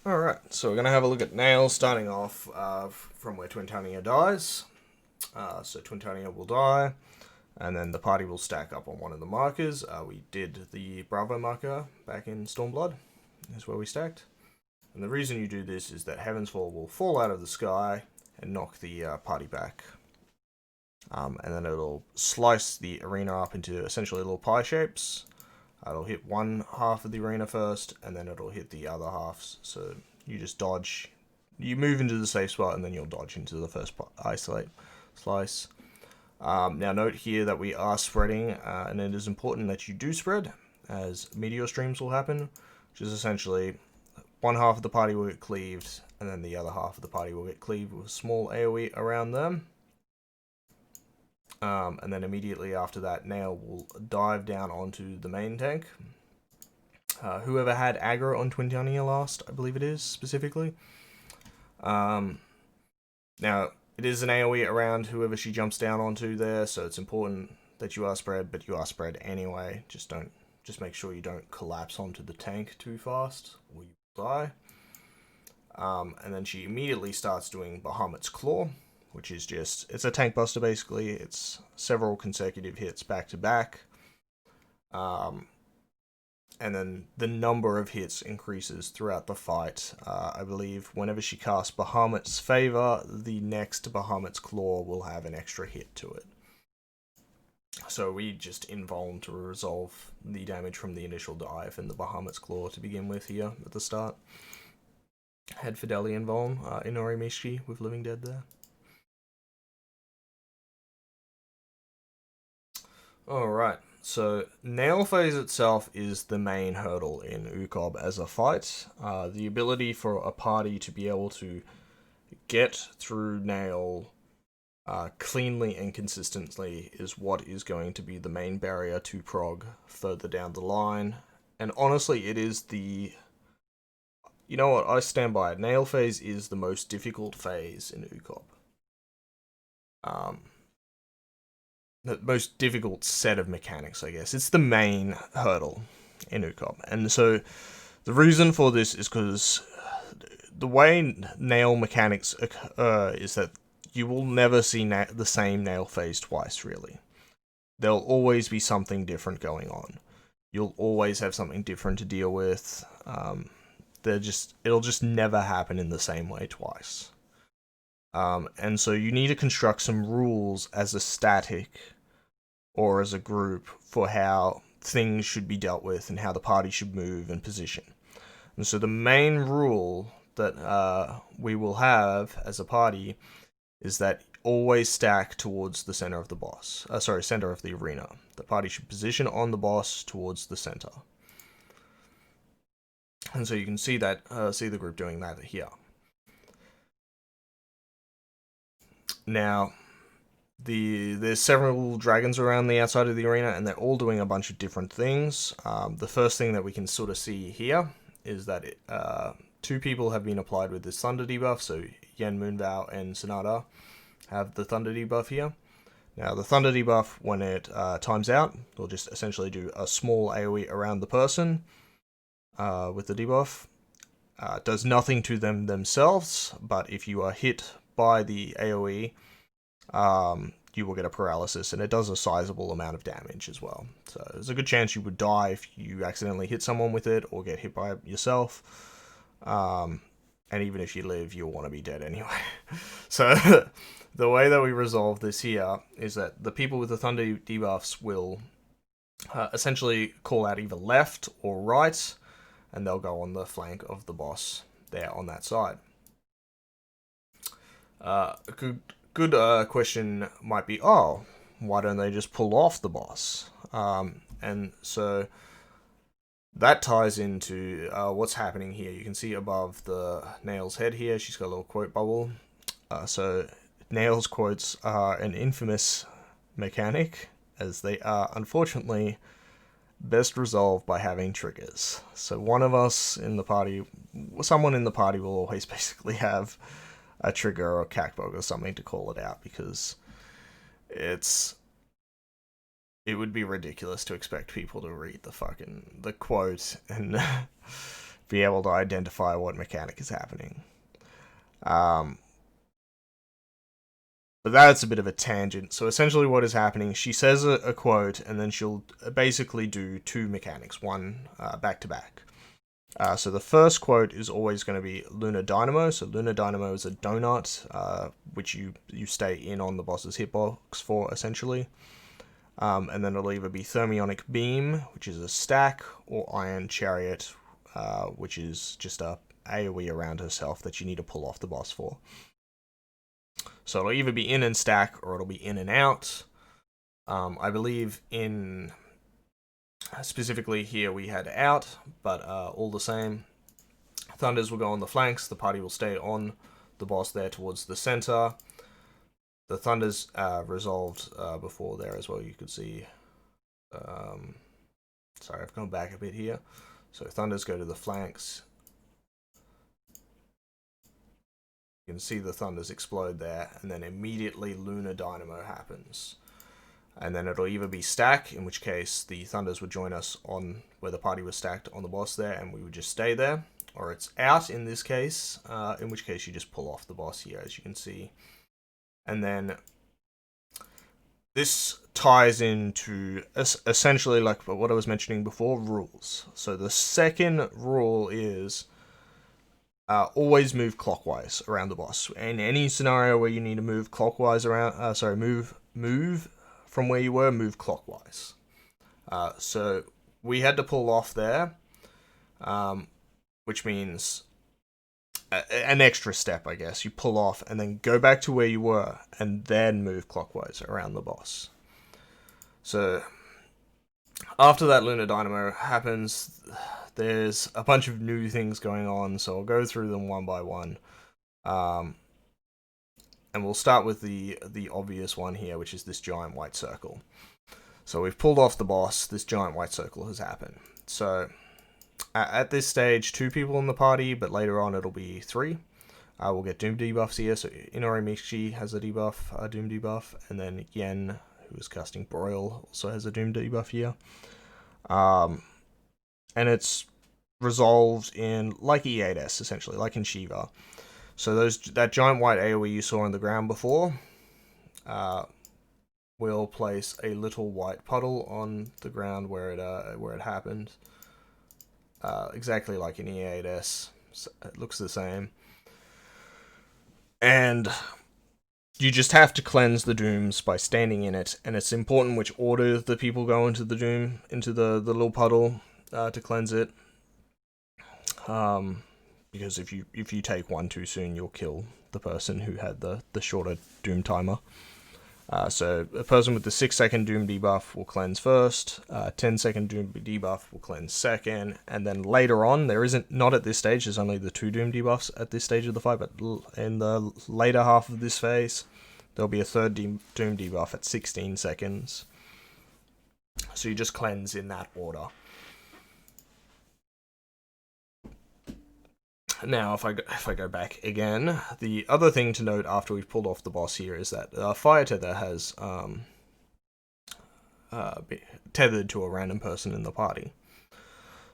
Alright, so we're going to have a look at Nael, starting off from where Twintania dies. So Twintania will die, and then the party will stack up on one of the markers. We did the Bravo marker back in Stormblood, is where we stacked. And the reason you do this is that Heaven's Fall will fall out of the sky and knock the party back. And then it'll slice the arena up into essentially little pie shapes. It'll hit one half of the arena first, and then it'll hit the other halves. So you just dodge. You move into the safe spot, and then you'll dodge into the first isolate slice. Now note here that we are spreading, and it is important that you do spread, as meteor streams will happen, which is essentially one half of the party will get cleaved, and then the other half of the party will get cleaved with a small AoE around them. And then immediately after that, Nael will dive down onto the main tank. Whoever had aggro on Twintania last, I believe it is, specifically. Now, it is an AoE around whoever she jumps down onto there, so it's important that you are spread, but you are spread anyway. Just make sure you don't collapse onto the tank too fast, or you will die. And then she immediately starts doing Bahamut's Claw, which is just, it's a tank buster basically. It's several consecutive hits back to back. And then the number of hits increases throughout the fight. I believe whenever she casts Bahamut's Favor, the next Bahamut's Claw will have an extra hit to it. So we just invuln to resolve the damage from the initial dive and the Bahamut's Claw to begin with here at the start. Had Fideli invuln, Inori Mishki with Living Dead there. Alright, so Nael phase itself is the main hurdle in UCoB as a fight. The ability for a party to be able to get through Nael cleanly and consistently is what is going to be the main barrier to prog further down the line. And honestly, it is the... You know what, I stand by it. Nael phase is the most difficult phase in UCoB. The most difficult set of mechanics, I guess. It's the main hurdle in UCoB. And so the reason for this is because the way Nael mechanics occur is that you will never see the same Nael phase twice, really. There'll always be something different going on. You'll always have something different to deal with. It'll just never happen in the same way twice. And so you need to construct some rules as a static or as a group for how things should be dealt with and how the party should move and position. And so the main rule that we will have as a party is that always stack towards the center of the boss. Center of the arena. The party should position on the boss towards the center. And so you can see that, see the group doing that here. Now, there's several dragons around the outside of the arena, and they're all doing a bunch of different things. The first thing that we can sort of see here is that two people have been applied with this Thunder debuff, so Yen Moonvow and Sonata have the Thunder debuff here. Now, the Thunder debuff, when it times out, will just essentially do a small AoE around the person with the debuff. Does nothing to them themselves, but if you are hit by the AoE, you will get a paralysis, and it does a sizable amount of damage as well. So there's a good chance you would die if you accidentally hit someone with it, or get hit by it yourself. And even if you live, you'll want to be dead anyway. So the way that we resolve this here is that the people with the Thunder debuffs will essentially call out either left or right, and they'll go on the flank of the boss there on that side. A good question might be, oh, why don't they just pull off the boss? And so that ties into what's happening here. You can see above the Nael's head here, she's got a little quote bubble. So Nael's quotes are an infamous mechanic, as they are unfortunately best resolved by having triggers. So one of us in the party, someone in the party will always basically have a trigger or a cackbug or something to call it out, because it would be ridiculous to expect people to read the quote and be able to identify what mechanic is happening. But that's a bit of a tangent. So essentially what is happening, she says a quote, and then she'll basically do two mechanics, one back to back. So the first quote is always going to be Lunar Dynamo. So Lunar Dynamo is a donut, which you stay in on the boss's hitbox for, essentially. And then it'll either be Thermionic Beam, which is a stack, or Iron Chariot, which is just a AoE around herself that you need to pull off the boss for. So it'll either be in and stack, or it'll be in and out. I believe in... specifically here we had out, but all the same. Thunders will go on the flanks, the party will stay on the boss there towards the center. The Thunders resolved before there as well, you could see. Sorry, I've gone back a bit here. So Thunders go to the flanks. You can see the Thunders explode there, and then immediately Lunar Dynamo happens. And then it'll either be stack, in which case the Thunders would join us on where the party was stacked on the boss there, and we would just stay there. Or it's out in this case, in which case you just pull off the boss here, as you can see. And then this ties into essentially like what I was mentioning before, rules. So the second rule is always move clockwise around the boss. In any scenario where you need to move clockwise around, move from where you were, move clockwise. So we had to pull off there, which means an extra step, I guess. You pull off and then go back to where you were and then move clockwise around the boss. So after that Lunar Dynamo happens, there's a bunch of new things going on, so I'll go through them one by one. And we'll start with the obvious one here, which is this giant white circle. So we've pulled off the boss, this giant white circle has happened. So at this stage, 2 people in the party, but later on it'll be 3. We'll get Doom debuffs here, so Inorimichi has a debuff, a Doom debuff, and then Yen, who is casting Broil, also has a Doom debuff here. And it's resolved in, like E8S, essentially, like in Shiva. So that giant white AoE you saw on the ground before, we'll place a little white puddle on the ground where it happened. Exactly like in E8S, so it looks the same. And you just have to cleanse the dooms by standing in it, and it's important which order the people go into the doom, into the little puddle to cleanse it. Because if you take one too soon, you'll kill the person who had the shorter doom timer. So a person with the 6-second Doom debuff will cleanse first, 10-second Doom debuff will cleanse second, and then later on, not at this stage, there's only the 2 Doom debuffs at this stage of the fight, but in the later half of this phase, there'll be a 3rd Doom debuff at 16 seconds. So you just cleanse in that order. Now, if I go back again, the other thing to note after we've pulled off the boss here is that Fire Tether has tethered to a random person in the party.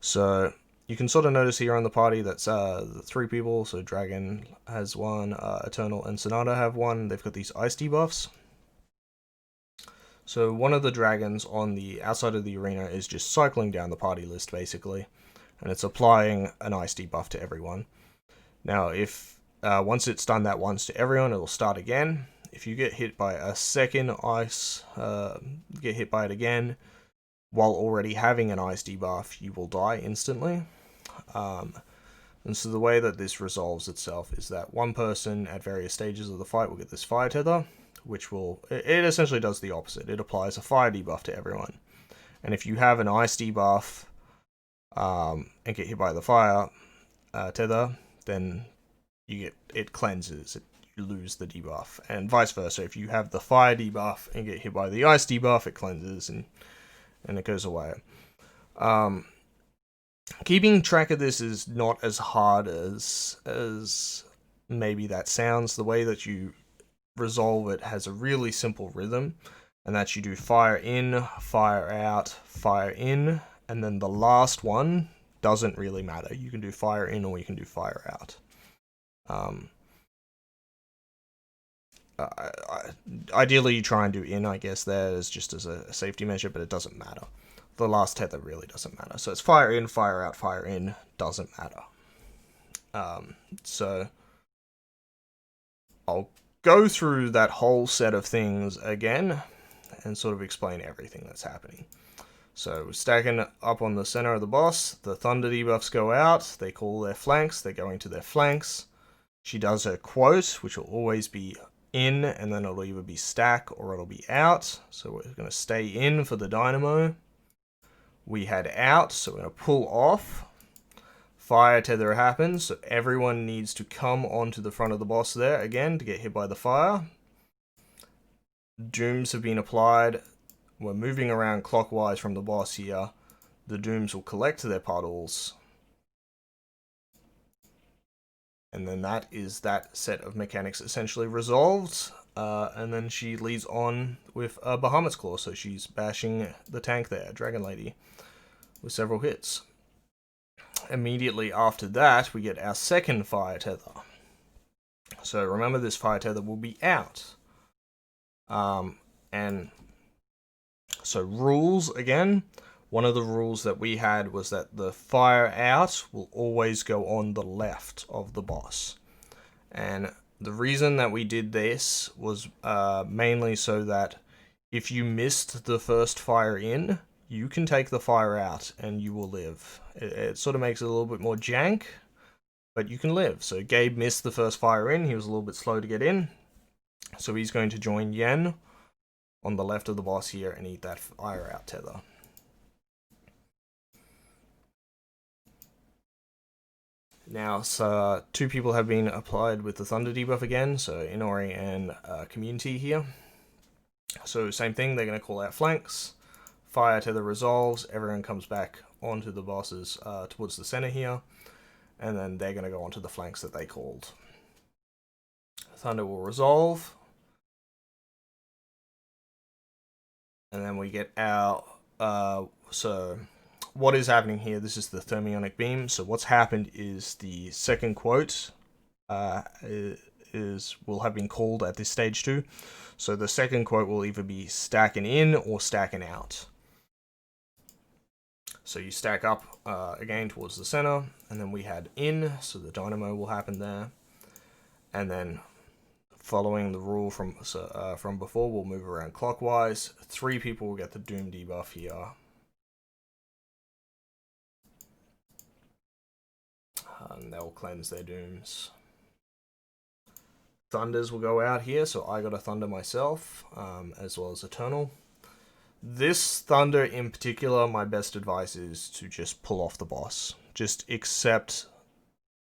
So you can sort of notice here on the party that's the 3 people. So Dragon has 1, Eternal and Sonata have 1. They've got these ice debuffs. So one of the dragons on the outside of the arena is just cycling down the party list, basically. And it's applying an ice debuff to everyone. Now, if once it's done that once to everyone, it'll start again. If you get hit by a second ice, get hit by it again, while already having an ice debuff, you will die instantly. And so the way that this resolves itself is that one person at various stages of the fight will get this fire tether, which it essentially does the opposite. It applies a fire debuff to everyone. And if you have an ice debuff, and get hit by the fire tether, then it cleanses, you lose the debuff, and vice versa. If you have the fire debuff and get hit by the ice debuff, it cleanses and it goes away. Keeping track of this is not as hard as maybe that sounds. The way that you resolve it has a really simple rhythm, and that you do fire in, fire out, fire in, and then the last one doesn't really matter. You can do fire in or you can do fire out. Ideally, you try and do in, I guess, there is just as a safety measure, but it doesn't matter. The last tether really doesn't matter. So it's fire in, fire in, doesn't matter. So I'll go through that whole set of things again and sort of explain everything that's happening. So we're stacking up on the center of the boss. The thunder debuffs go out. They call their flanks. They're going to their flanks. She does her quote, which will always be in, and then it'll either be stack or it'll be out. So we're going to stay in for the Dynamo. We head out, so we're going to pull off. Fire tether happens, so everyone needs to come onto the front of the boss there again to get hit by the fire. Dooms have been applied. We're moving around clockwise from the boss here. The dooms will collect their puddles. And then that is that set of mechanics essentially resolved. And then she leads on with a Bahamut's Claw, so she's bashing the tank there, Dragon Lady, with several hits. Immediately after that, we get our second fire tether. So remember, this fire tether will be out. And so rules, again, one of the rules that we had was that the fire out will always go on the left of the boss. And the reason that we did this was mainly so that if you missed the first fire in, you can take the fire out and you will live. It sort of makes it a little bit more jank, but you can live. So Gabe missed the first fire in. He was a little bit slow to get in. So he's going to join Yen on the left of the boss here and eat that fire out tether. Now, so 2 people have been applied with the Thunder debuff again, so Inori and Community here. So same thing, they're going to call out flanks. Fire tether resolves, everyone comes back onto the bosses towards the center here, and then they're going to go onto the flanks that they called. Thunder will resolve, and then we get our, so what is happening here, this is the thermionic beam, so what's happened is the second quote will have been called at this stage 2, so the second quote will either be stacking in or stacking out. So you stack up again towards the center, and then we had in, so the Dynamo will happen there, and then following the rule from before, we'll move around clockwise. 3 people will get the Doom debuff here. And they'll cleanse their dooms. Thunders will go out here, so I got a Thunder myself, as well as Eternal. This Thunder in particular, my best advice is to just pull off the boss. Just accept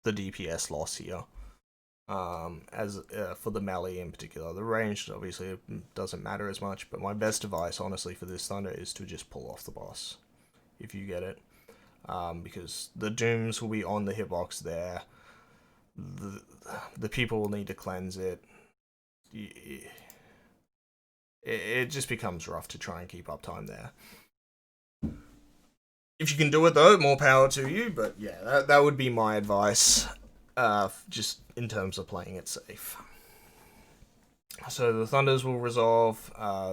the DPS loss here. For the melee in particular. The range obviously doesn't matter as much, but my best advice honestly for this Thunder is to just pull off the boss if you get it. Because the dooms will be on the hitbox there. The people will need to cleanse it. It just becomes rough to try and keep up time there. If you can do it though, more power to you, but yeah, that would be my advice, just in terms of playing it safe. So the Thunders will resolve,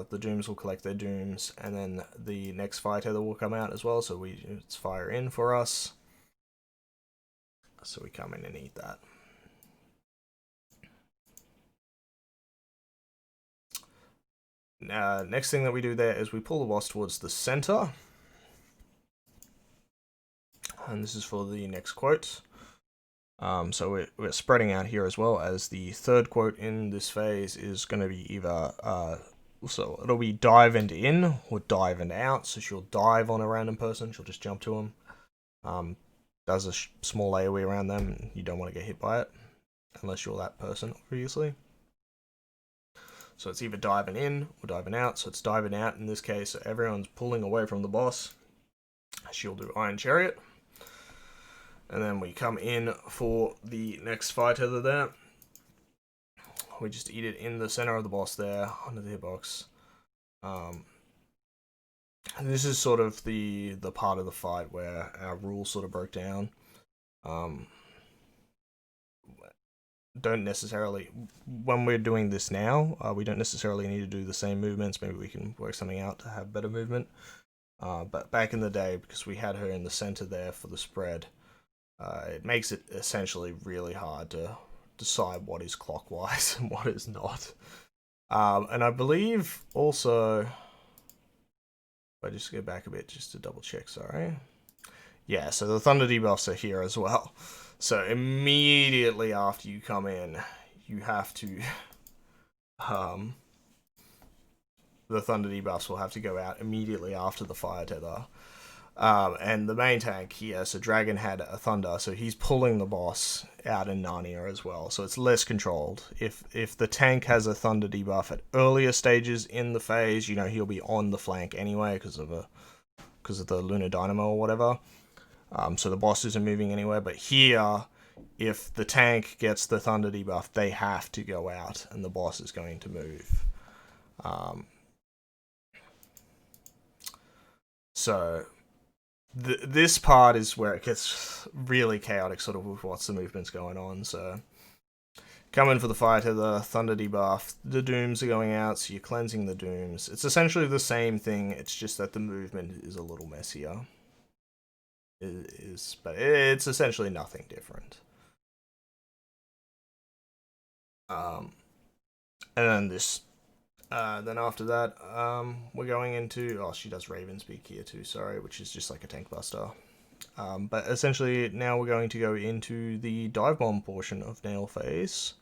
the Dooms will collect their Dooms, and then the next Fire Tether will come out as well, so it's fire in for us. So we come in and eat that. Next thing that we do there is we pull the boss towards the center. And this is for the next quote. So we're spreading out here as well, as the third quote in this phase is going to be either, so it'll be dive and in or dive and out. So she'll dive on a random person, she'll just jump to them. Does a small AoE around them, you don't want to get hit by it, unless you're that person, obviously. So it's either diving in or diving out, so it's diving out in this case, so everyone's pulling away from the boss. She'll do Iron Chariot. And then we come in for the next Fire Tether there. We just eat it in the center of the boss there, under the hitbox. And this is sort of the part of the fight where our rules sort of broke down. Don't necessarily, when we're doing this now, we don't necessarily need to do the same movements. Maybe we can work something out to have better movement. But back in the day, because we had her in the center there for the spread, it makes it essentially really hard to decide what is clockwise and what is not. And I believe also, if I just go back a bit just to double check, sorry. Yeah, so the Thunder debuffs are here as well. So immediately after you come in, you have to, the Thunder debuffs will have to go out immediately after the Fire Tether. And the main tank here, so Dragon had a Thunder, so he's pulling the boss out in Narnia as well, so it's less controlled. If the tank has a Thunder debuff at earlier stages in the phase, you know, he'll be on the flank anyway because of the Lunar Dynamo or whatever. So the boss isn't moving anywhere, but here, if the tank gets the Thunder debuff, they have to go out, and the boss is going to move. So this part is where it gets really chaotic, sort of with what's the movements going on. So coming for the fighter, the Thunder debuff, the Dooms are going out, so you're cleansing the Dooms. It's essentially the same thing, it's just that the movement is a little messier. But it's essentially nothing different. And then this, then after that, we're going into, oh, she does Raven Speak here too, sorry, which is just like a tank buster. But essentially now we're going to go into the dive bomb portion of Nael phase,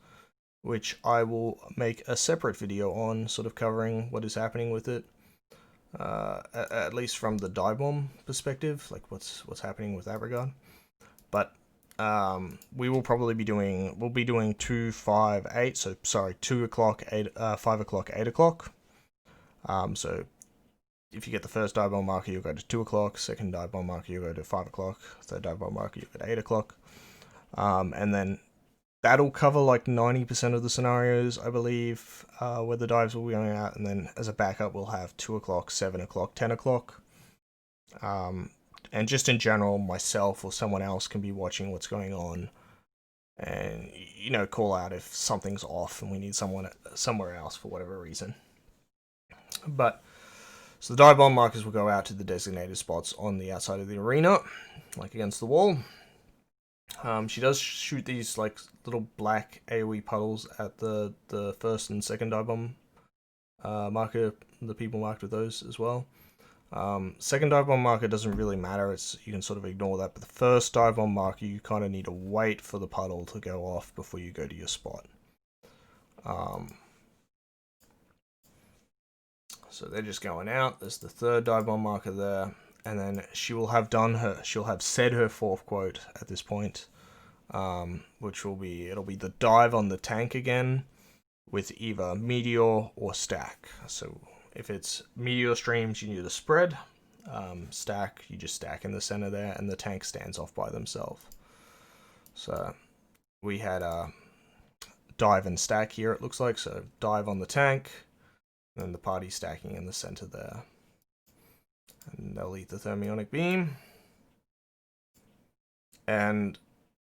which I will make a separate video on, sort of covering what is happening with it. At least from the dive bomb perspective, like what's happening with that regard. But we will probably be doing, we'll be doing 2, 5, 8. So sorry, 2 o'clock, 8, 5 o'clock, 8 o'clock. So if you get the first dive bomb marker, you'll go to 2 o'clock. Second dive bomb marker, you'll go to 5 o'clock. Third dive bomb marker, you'll go to 8 o'clock. And then that'll cover like 90% of the scenarios, I believe, where the dives will be going out. And then as a backup, we'll have 2 o'clock, 7 o'clock, 10 o'clock. And just in general, myself or someone else can be watching what's going on and, you know, call out if something's off and we need someone somewhere else for whatever reason. But, so the dive bomb markers will go out to the designated spots on the outside of the arena, like against the wall. She does shoot these like little black AoE puddles at the first and second dive bomb marker, the people marked with those as well. Second dive bomb marker doesn't really matter, you can sort of ignore that, but the first dive bomb marker you kind of need to wait for the puddle to go off before you go to your spot. So they're just going out, there's the third dive bomb marker there, and then she'll have said her fourth quote at this point, which will be, it'll be the dive on the tank again, with either meteor or stack. So if it's meteor streams, you need a spread. Stack, you just stack in the center there, and the tank stands off by themselves. So we had a dive and stack here, it looks like. So dive on the tank, and the party stacking in the center there. And they'll eat the thermionic beam. And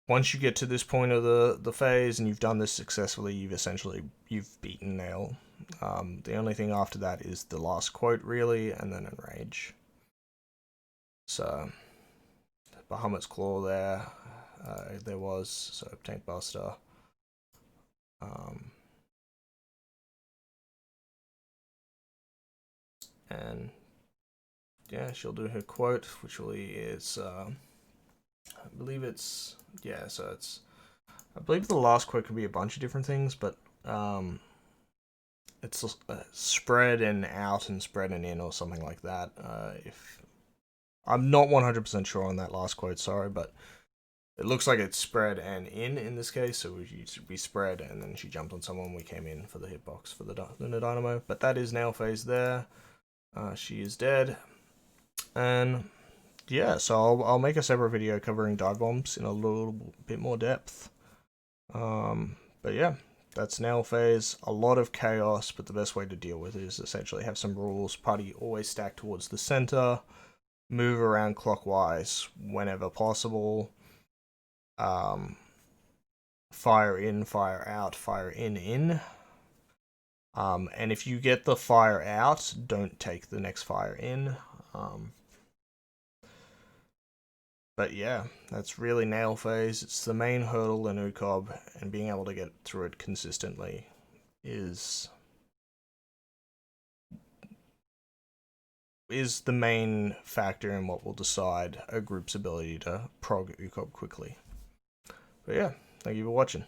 once you get to this point of the phase and you've done this successfully, you've beaten Nael. The only thing after that is the last quote, really, and then Enrage. So, Bahamut's Claw there was, so Tank Buster. And yeah, she'll do her quote, which really is, I believe it's, yeah, so it's, I believe the last quote could be a bunch of different things, but it's spread and out and spread and in or something like that. If I'm not 100% sure on that last quote, sorry, but it looks like it's spread and in this case, so we spread and then she jumped on someone, we came in for the hitbox for the Dynamo, but that is Nael phase there. She is dead, and yeah, so I'll make a separate video covering dive bombs in a little bit more depth. But yeah, that's Nael phase. A lot of chaos, but the best way to deal with it is essentially have some rules. Party always stack towards the center, move around clockwise whenever possible. Fire in, fire out, fire in. And if you get the fire out, don't take the next fire in. But yeah, that's really Nael phase. It's the main hurdle in UCoB, and being able to get through it consistently is the main factor in what will decide a group's ability to prog UCoB quickly. But yeah, thank you for watching.